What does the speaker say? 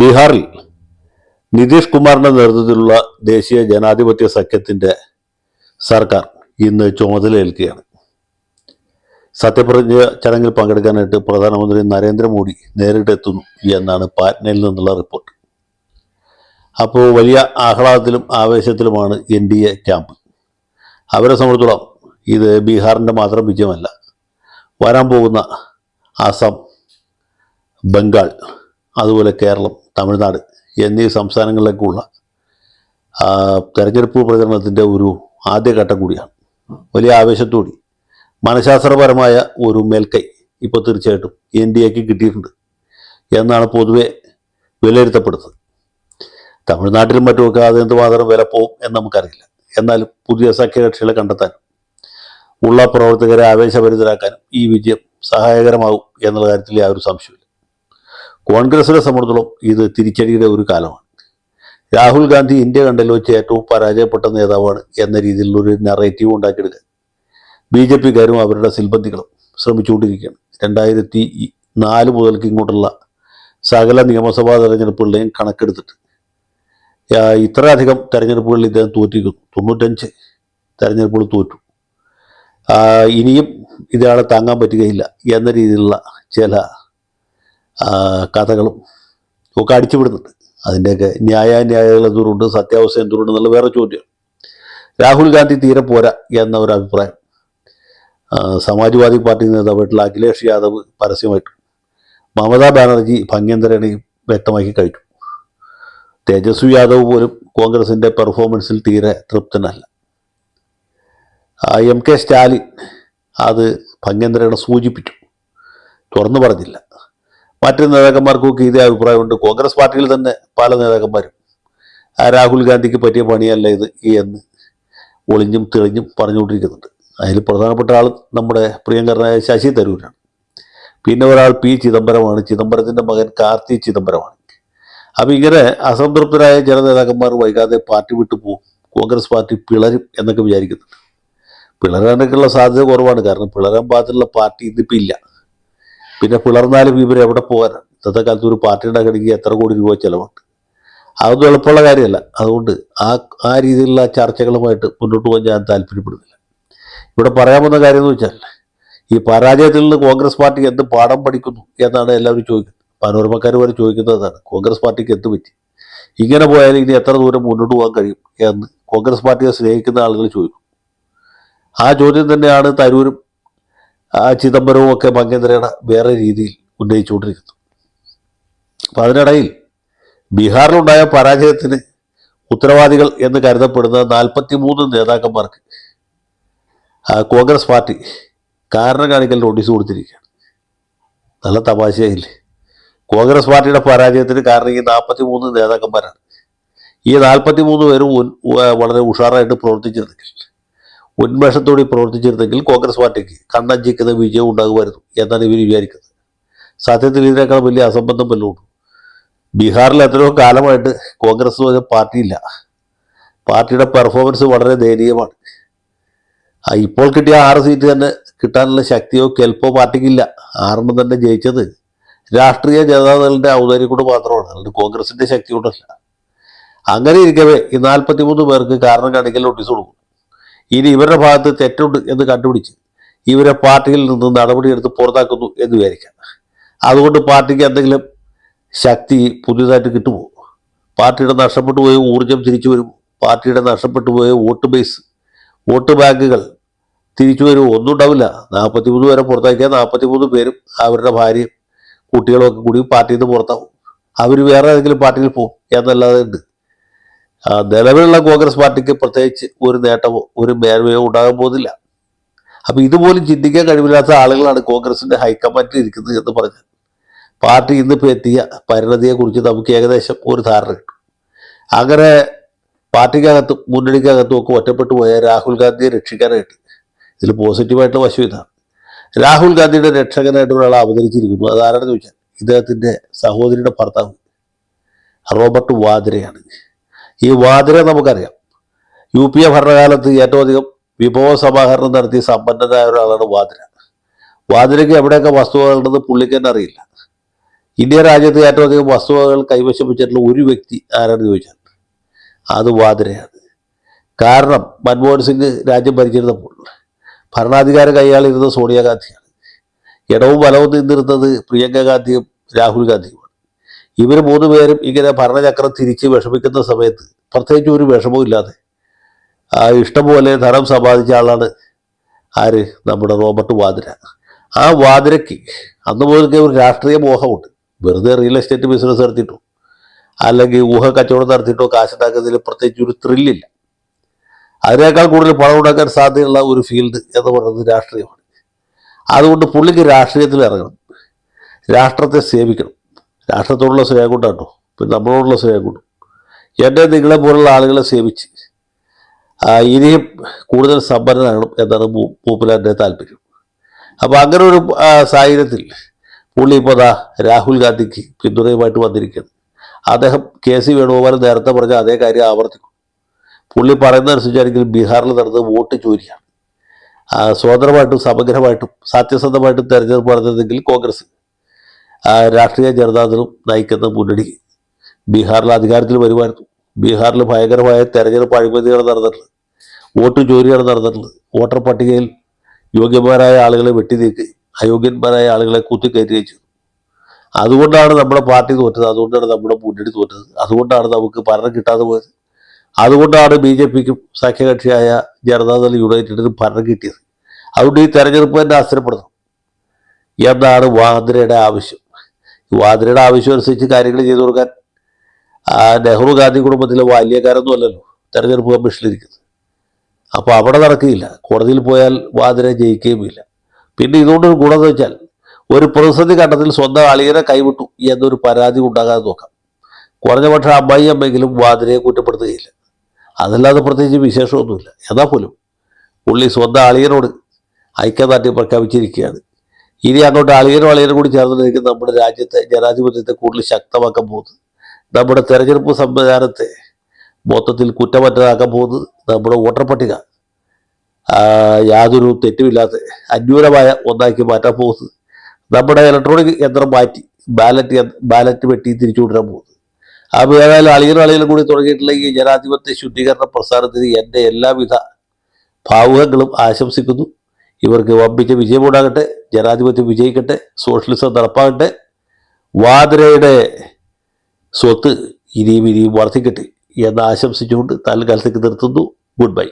ബീഹാറിൽ നിതീഷ് കുമാറിന്റെ നേതൃത്വത്തിലുള്ള ദേശീയ ജനാധിപത്യ സഖ്യത്തിന്റെ സർക്കാർ ഇന്ന് ചുമതലയേൽക്കുകയാണ്. സത്യപ്രതിജ്ഞ ചടങ്ങിൽ പങ്കെടുക്കാനായിട്ട് പ്രധാനമന്ത്രി നരേന്ദ്രമോദി നേരിട്ടെത്തുന്നു എന്നാണ് പാറ്റ്നയിൽ നിന്നുള്ള റിപ്പോർട്ട്. അപ്പോൾ വലിയ ആഹ്ലാദത്തിലും ആവേശത്തിലുമാണ് NDA ക്യാമ്പ്. അവരെ സംബന്ധിച്ചോളം ഇത് ബീഹാറിൻ്റെ മാത്രം വിജയമല്ല, വരാൻ പോകുന്ന ആസാം, ബംഗാൾ, അതുപോലെ കേരളം, തമിഴ്നാട് എന്നീ സംസ്ഥാനങ്ങളിലേക്കുള്ള തെരഞ്ഞെടുപ്പ് പ്രചരണത്തിൻ്റെ ഒരു ആദ്യഘട്ടം കൂടിയാണ്. വലിയ ആവേശത്തോടെ മനഃശാസ്ത്രപരമായ ഒരു മേൽക്കൈ ഇപ്പോൾ തീർച്ചയായിട്ടും NDAക്ക് കിട്ടിയിട്ടുണ്ട് എന്നാണ് പൊതുവെ വിലയിരുത്തപ്പെടുന്നത്. തമിഴ്നാട്ടിലും മറ്റുമൊക്കെ അതെന്തുമാത്രം വില പോവും എന്ന് നമുക്കറിയില്ല. എന്നാലും പുതിയ സഖ്യകക്ഷികളെ കണ്ടെത്താനും ഉള്ള പ്രവർത്തകരെ ആവേശഭരിതരാക്കാനും ഈ വിജയം സഹായകരമാകും എന്നുള്ള കാര്യത്തിൽ യാതൊരു സംശയമില്ല. കോൺഗ്രസിനെ സംബന്ധിച്ചിടത്തോളം ഇത് തിരിച്ചടിയുടെ ഒരു കാലമാണ്. രാഹുൽ ഗാന്ധി ഇന്ത്യ കണ്ടതിൽ വെച്ച് ഏറ്റവും പരാജയപ്പെട്ട നേതാവാണ് എന്ന രീതിയിലുള്ളൊരു നറേറ്റീവ് ഉണ്ടാക്കിയെടുക്കാൻ BJPക്കാരും അവരുടെ സിൽബന്ധികളും ശ്രമിച്ചുകൊണ്ടിരിക്കുകയാണ്. 2004 മുതൽക്ക് ഇങ്ങോട്ടുള്ള സകല നിയമസഭാ തെരഞ്ഞെടുപ്പുകളുടെയും കണക്കെടുത്തിട്ട് ഇത്രയധികം തെരഞ്ഞെടുപ്പുകളിൽ ഇദ്ദേഹം തോറ്റിരിക്കുന്നു. 95 തെരഞ്ഞെടുപ്പുകൾ തോറ്റു. ഇനിയും ഇയാളെ താങ്ങാൻ പറ്റുകയില്ല എന്ന രീതിയിലുള്ള ചില കഥകളും ഒക്കെ അടിച്ചുവിടുന്നുണ്ട്. അതിൻ്റെയൊക്കെ ന്യായാന്യായങ്ങൾ എന്തോരുണ്ട്, സത്യാവസ്ഥ എന്തോരുണ്ട് എന്നുള്ള വേറെ ചോദ്യമാണ്. രാഹുൽ ഗാന്ധി തീരെ പോരാ എന്ന ഒരു അഭിപ്രായം സമാജ്വാദി പാർട്ടി നേതാവായിട്ടുള്ള അഖിലേഷ് യാദവ് പരസ്യമായിട്ടും മമതാ ബാനർജി ഭംഗ്യന്തരേണയും വ്യക്തമാക്കി കഴിഞ്ഞു. തേജസ്വി യാദവ് പോലും കോൺഗ്രസിൻ്റെ പെർഫോമൻസിൽ തീരെ തൃപ്തനല്ല. MK സ്റ്റാലിൻ അത് ഭംഗ്യന്തരേണ സൂചിപ്പിച്ചു, തുറന്നു പറഞ്ഞില്ല. മറ്റ് നേതാക്കന്മാർക്കൊക്കെ ഇതേ അഭിപ്രായമുണ്ട്. കോൺഗ്രസ് പാർട്ടിയിൽ തന്നെ പല നേതാക്കന്മാരും രാഹുൽ ഗാന്ധിക്ക് പറ്റിയ പണിയല്ല ഇത് എന്ന് ഒളിഞ്ഞും തെളിഞ്ഞും പറഞ്ഞുകൊണ്ടിരിക്കുന്നുണ്ട്. അതിൽ പ്രധാനപ്പെട്ട ആൾ നമ്മുടെ പ്രിയങ്കരനായ ശശി തരൂരാണ്. പിന്നെ ഒരാൾ P ചിദംബരമാണ്. ചിദംബരത്തിൻ്റെ മകൻ കാർത്തി ചിദംബരമാണ്. അപ്പം ഇങ്ങനെ അസംതൃപ്തരായ ചില നേതാക്കന്മാർ വൈകാതെ പാർട്ടി വിട്ടു പോകും, കോൺഗ്രസ് പാർട്ടി പിളരും എന്നൊക്കെ വിചാരിക്കുന്നുണ്ട്. പിളരാനൊക്കെയുള്ള സാധ്യത കുറവാണ്. കാരണം പിളരാൻ പാകത്തിലുള്ള പാർട്ടി ഇതിപ്പോൾ ഇല്ല. പിന്നെ പിളർന്നാലും ഇവർ എവിടെ പോകാനാണ്? ഇന്നത്തെ കാലത്ത് ഒരു പാർട്ടി ഉണ്ടാക്കണമെങ്കിൽ എത്ര കോടി രൂപ ചിലവുണ്ട്? അതൊന്നും എളുപ്പമുള്ള കാര്യമല്ല. അതുകൊണ്ട് ആ രീതിയിലുള്ള ചർച്ചകളുമായിട്ട് മുന്നോട്ട് പോകാൻ ഞാൻ താല്പര്യപ്പെടുന്നില്ല. ഇവിടെ പറയാവുന്ന കാര്യം എന്ന് വെച്ചാൽ ഈ പരാജയത്തിൽ നിന്ന് കോൺഗ്രസ് പാർട്ടി എന്ത് പാഠം പഠിക്കുന്നു എന്നാണ് എല്ലാവരും ചോദിക്കുന്നത്. മനോരമക്കാർ വരെ ചോദിക്കുന്നതാണ്, കോൺഗ്രസ് പാർട്ടിക്ക് എന്ത് പറ്റി? ഇങ്ങനെ പോയാൽ ഇനി എത്ര ദൂരം മുന്നോട്ട് പോകാൻ കഴിയും എന്ന് കോൺഗ്രസ് പാർട്ടിയെ സ്നേഹിക്കുന്ന ആളുകൾ ചോദിക്കും. ആ ചോദ്യം തന്നെയാണ് തരൂരും ചിദംബരവും ഒക്കെ ഭംഗ്യന്തരേണ വേറെ രീതിയിൽ ഉന്നയിച്ചുകൊണ്ടിരിക്കുന്നു. അപ്പം അതിനിടയിൽ ബീഹാറിലുണ്ടായ പരാജയത്തിന് ഉത്തരവാദികൾ എന്ന് കരുതപ്പെടുന്ന 43 നേതാക്കന്മാർക്ക് കോൺഗ്രസ് പാർട്ടി കാരണം കാണിക്കൽ നോട്ടീസ് കൊടുത്തിരിക്കുകയാണ്. നല്ല തമാശയായില്ലേ? കോൺഗ്രസ് പാർട്ടിയുടെ പരാജയത്തിന് കാരണം ഈ 43 നേതാക്കന്മാരാണ്. ഈ 43 പേരും വളരെ ഉഷാറായിട്ട് പ്രവർത്തിച്ചിരുന്നെങ്കിൽ, ഉന്മേഷത്തോടെ പ്രവർത്തിച്ചിരുന്നെങ്കിൽ കോൺഗ്രസ് പാർട്ടിക്ക് കണ്ണഞ്ചിക്കുന്ന വിജയം ഉണ്ടാകുമായിരുന്നു എന്നാണ് ഇവർ വിചാരിക്കുന്നത്. സത്യത്തിൽ ഇതിനേക്കാൾ വലിയ അസംബന്ധം വല്ലതും ഉണ്ട്. ബീഹാറിൽ എത്രയോ കാലമായിട്ട് കോൺഗ്രസ് പാർട്ടിയില്ല. പാർട്ടിയുടെ പെർഫോമൻസ് വളരെ ദയനീയമാണ്. ഇപ്പോൾ കിട്ടിയ 6 സീറ്റ് തന്നെ കിട്ടാനുള്ള ശക്തിയോ കെൽപ്പോ പാർട്ടിക്കില്ല. 6 തന്നെ ജയിച്ചത് രാഷ്ട്രീയ ജനതാദളിൻ്റെ ഔദാര്യം കൊണ്ട് മാത്രമാണ്, അതുകൊണ്ട് കോൺഗ്രസിൻ്റെ ശക്തി കൊണ്ടല്ല. അങ്ങനെ ഇരിക്കവേ ഈ 43 പേർക്ക് കാരണം കാണിക്കൽ നോട്ടീസ് കൊടുക്കും. ഇനി ഇവരുടെ ഭാഗത്ത് തെറ്റുണ്ട് എന്ന് കണ്ടുപിടിച്ച് ഇവരെ പാർട്ടിയിൽ നിന്ന് നടപടിയെടുത്ത് പുറത്താക്കുന്നു എന്ന് വിചാരിക്കാം. അതുകൊണ്ട് പാർട്ടിക്ക് എന്തെങ്കിലും ശക്തി പുതിയതായിട്ട് കിട്ടുമോ? പാർട്ടിയുടെ നഷ്ടപ്പെട്ടു പോയ ഊർജം തിരിച്ചു വരുമോ? പാർട്ടിയുടെ നഷ്ടപ്പെട്ടു പോയ വോട്ട് ബാങ്കുകൾ തിരിച്ചു വരുമോ? ഒന്നും ഉണ്ടാവില്ല. 43 പേരെ പുറത്താക്കിയാൽ 43 പേരും അവരുടെ ഭാര്യയും കുട്ടികളും ഒക്കെ കൂടി പാർട്ടിയിൽ നിന്ന് പുറത്താവും. അവർ വേറെ ഏതെങ്കിലും പാർട്ടിയിൽ പോകും എന്നല്ലാതെ ഉണ്ട്. നിലവിലുള്ള കോൺഗ്രസ് പാർട്ടിക്ക് പ്രത്യേകിച്ച് ഒരു നേട്ടമോ ഒരു മേന്മയോ ഉണ്ടാകാൻ പോകുന്നില്ല. അപ്പം ഇതുപോലും ചിന്തിക്കാൻ കഴിവില്ലാത്ത ആളുകളാണ് കോൺഗ്രസിൻ്റെ ഹൈക്കമാൻഡിൽ ഇരിക്കുന്നത് എന്ന് പറഞ്ഞാൽ പാർട്ടി ഇന്നിപ്പോൾ എത്തിയ പരിണതിയെക്കുറിച്ച് നമുക്ക് ഏകദേശം ഒരു ധാരണ കിട്ടും. അങ്ങനെ പാർട്ടിക്കകത്തും മുന്നണിക്കകത്തും ഒക്കെ ഒറ്റപ്പെട്ടു പോയ രാഹുൽ ഗാന്ധിയെ രക്ഷിക്കാനായിട്ട് ഇതിൽ പോസിറ്റീവായിട്ടുള്ള വശം ഇതാണ്. രാഹുൽ ഗാന്ധിയുടെ രക്ഷകനായിട്ട് ഒരാൾ അവതരിച്ചിരിക്കുന്നു. അതാരാണെന്ന് ചോദിച്ചാൽ ഇദ്ദേഹത്തിൻ്റെ സഹോദരിയുടെ ഭർത്താവ് റോബർട്ട് വാദ്രയാണ്. ഈ വാദ്ര നമുക്കറിയാം, UPA ഭരണകാലത്ത് ഏറ്റവും അധികം വിഭവ സമാഹരണം നടത്തിയ സമ്പന്നനായ ഒരാളാണ് വാദ്ര. വാദ്രയ്ക്ക് എവിടെയൊക്കെ വസ്തുവകളുണ്ടെന്ന് പുള്ളിക്ക് തന്നെ അറിയില്ല. ഇന്ത്യ രാജ്യത്ത് ഏറ്റവും അധികം വസ്തുവകകൾ കൈവശം വെച്ചിട്ടുള്ള ഒരു വ്യക്തി ആരാണെന്ന് ചോദിച്ചാൽ അത് വാദ്രയാണ്. കാരണം മൻമോഹൻ സിംഗ് രാജ്യം ഭരിച്ചിരുന്നപ്പോൾ ഭരണാധികാരം കൈയാളിരുന്നത് സോണിയാഗാന്ധിയാണ്. ഇടവും വലവും നിന്നിരുന്നത് പ്രിയങ്ക ഗാന്ധിയും രാഹുൽ ഗാന്ധിയുമാണ്. ഇവർ മൂന്ന് പേരും ഇങ്ങനെ ഭരണചക്രം തിരിച്ച് വിഷമിക്കുന്ന സമയത്ത് പ്രത്യേകിച്ച് ഒരു വിഷമവും ഇല്ലാതെ ഇഷ്ടംപോലെ ധനം സമ്പാദിച്ച ആളാണ് ആര്? നമ്മുടെ റോബർട്ട് വാദ്ര. ആ വാദ്രയ്ക്ക് അന്ന് മുതൽക്കേ ഒരു രാഷ്ട്രീയ മോഹമുണ്ട്. വെറുതെ റിയൽ എസ്റ്റേറ്റ് ബിസിനസ് നടത്തിയിട്ടോ അല്ലെങ്കിൽ ഊഹ കച്ചവടം നടത്തിയിട്ടോ കാശുണ്ടാക്കുന്നതിൽ പ്രത്യേകിച്ച് ഒരു ത്രില്ലില്ല. അതിനേക്കാൾ കൂടുതൽ പണം ഉണ്ടാക്കാൻ സാധ്യതയുള്ള ഒരു ഫീൽഡ് എന്ന് പറയുന്നത് രാഷ്ട്രീയമാണ്. അതുകൊണ്ട് പുള്ളിക്ക് രാഷ്ട്രീയത്തിൽ ഇറങ്ങണം, രാഷ്ട്രത്തെ സേവിക്കണം. രാഷ്ട്രത്തോടുള്ള സ്നേഹം കൊണ്ടാട്ടോ, പിന്നെ നമ്മളോടുള്ള സ്നേഹം കൊണ്ടും എന്നെ നിങ്ങളെ പോലുള്ള ആളുകളെ സേവിച്ച് ഇനിയും കൂടുതൽ സമ്പന്നനാകണം എന്നാണ് മൂപ്പലാൻ്റെ താല്പര്യം. അപ്പോൾ അങ്ങനെ ഒരു സാഹചര്യത്തിൽ പുള്ളി ഇപ്പോൾ രാഹുൽ ഗാന്ധിക്ക് പിന്തുണയുമായിട്ട് വന്നിരിക്കുകയാണ്. അദ്ദേഹം KC വേണുഗോപാൽ നേരത്തെ പറഞ്ഞ അതേ കാര്യം ആവർത്തിക്കും. പുള്ളി പറയുന്നതനുസരിച്ചാണെങ്കിൽ ബീഹാറിൽ നടന്നത് വോട്ട് ചോരിയാണ്. സ്വതന്ത്രമായിട്ടും സമഗ്രമായിട്ടും സത്യസന്ധമായിട്ടും തെരഞ്ഞെടുപ്പ് നടന്നതെങ്കിൽ കോൺഗ്രസ് രാഷ്ട്രീയ ജനതാദളും നയിക്കുന്ന മുന്നണി ബീഹാറിൽ അധികാരത്തിൽ വരുമായിരുന്നു. ബീഹാറിൽ ഭയങ്കരമായ തെരഞ്ഞെടുപ്പ് അഴിമതിയാണ് നടന്നിട്ടുള്ളത്, വോട്ട് ചോരിയാണ് നടന്നിട്ടുള്ളത്. വോട്ടർ പട്ടികയിൽ യോഗ്യന്മാരായ ആളുകളെ വെട്ടി നീക്കി അയോഗ്യന്മാരായ ആളുകളെ കുത്തിക്കയറ്റുകയും ചെയ്തു. അതുകൊണ്ടാണ് നമ്മുടെ പാർട്ടി തോറ്റത്, അതുകൊണ്ടാണ് നമ്മുടെ മുന്നണി തോറ്റത്, അതുകൊണ്ടാണ് നമുക്ക് ഭരണം കിട്ടാതെ പോയത്, അതുകൊണ്ടാണ് BJPക്കും സഖ്യകക്ഷിയായ ജനതാദൾ യുണൈറ്റഡിനും ഭരണം കിട്ടിയത്. അതുകൊണ്ട് ഈ തെരഞ്ഞെടുപ്പ് തന്നെ അസ്ഥിരപ്പെടുന്നു എന്നാണ് വാദ്രയുടെ ആവശ്യം. വാദ്രയുടെ ആവശ്യം അനുസരിച്ച് കാര്യങ്ങൾ ചെയ്തു കൊടുക്കാൻ നെഹ്റു ഗാന്ധി കുടുംബത്തിലെ ബാല്യക്കാരൊന്നും അല്ലല്ലോ തെരഞ്ഞെടുപ്പ് കമ്മീഷനിലിരിക്കുന്നത്. അപ്പോൾ അവിടെ നടക്കുകയില്ല. കോടതിയിൽ പോയാൽ വാദ്ര ജയിക്കുകയുമില്ല. പിന്നെ ഇതുകൊണ്ടൊരു ഗുണമെന്ന് വെച്ചാൽ ഒരു പ്രതിസന്ധി ഘട്ടത്തിൽ സ്വന്തം അളിയനെ കൈവിട്ടു എന്നൊരു പരാതി ഉണ്ടാകാതെ നോക്കാം. കുറഞ്ഞ പക്ഷേ അമ്മെങ്കിലും വാദ്രയെ കുറ്റപ്പെടുത്തുകയില്ല. അതല്ലാതെ പ്രത്യേകിച്ച് വിശേഷമൊന്നുമില്ല. എന്നാൽ പോലും പുള്ളി സ്വന്തം അളിയനോട് ഐക്യദാർഢ്യം പ്രഖ്യാപിച്ചിരിക്കുകയാണ്. ഇനി അങ്ങോട്ട് അളിയനും കൂടി ചേർന്നിരിക്കും നമ്മുടെ രാജ്യത്തെ ജനാധിപത്യത്തെ കൂടുതൽ ശക്തമാക്കാൻ പോകുന്നത്, നമ്മുടെ തെരഞ്ഞെടുപ്പ് സംവിധാനത്തെ മൊത്തത്തിൽ കുറ്റമറ്റതാക്കാൻ പോകുന്നത്, നമ്മുടെ വോട്ടർ പട്ടിക യാതൊരു തെറ്റുമില്ലാത്ത അന്യൂനമായ ഒന്നാക്കി മാറ്റാൻ പോകുന്നത്, നമ്മുടെ ഇലക്ട്രോണിക് യന്ത്രം മാറ്റി ബാലറ്റ് വെട്ടി തിരിച്ചു കൊണ്ടുവരാൻ പോകുന്നത്. അപ്പോൾ ഏതായാലും അളിയനും കൂടി തുടങ്ങിയിട്ടുള്ള ഈ ജനാധിപത്യ ശുദ്ധീകരണ പ്രസ്ഥാനത്തിന് എൻ്റെ എല്ലാവിധ ഭാവുകങ്ങളും ആശംസിക്കുന്നു. ഇവർക്ക് വമ്പിച്ച വിജയമുണ്ടാകട്ടെ, ജനാധിപത്യം വിജയിക്കട്ടെ, സോഷ്യലിസം നടപ്പാകട്ടെ, വാദ്രയുടെ സ്വത്ത് ഇനിയും വർദ്ധിക്കട്ടെ എന്ന് ആശംസിച്ചുകൊണ്ട് തൽക്കാലത്തേക്ക് നിർത്തുന്നു. Good bye.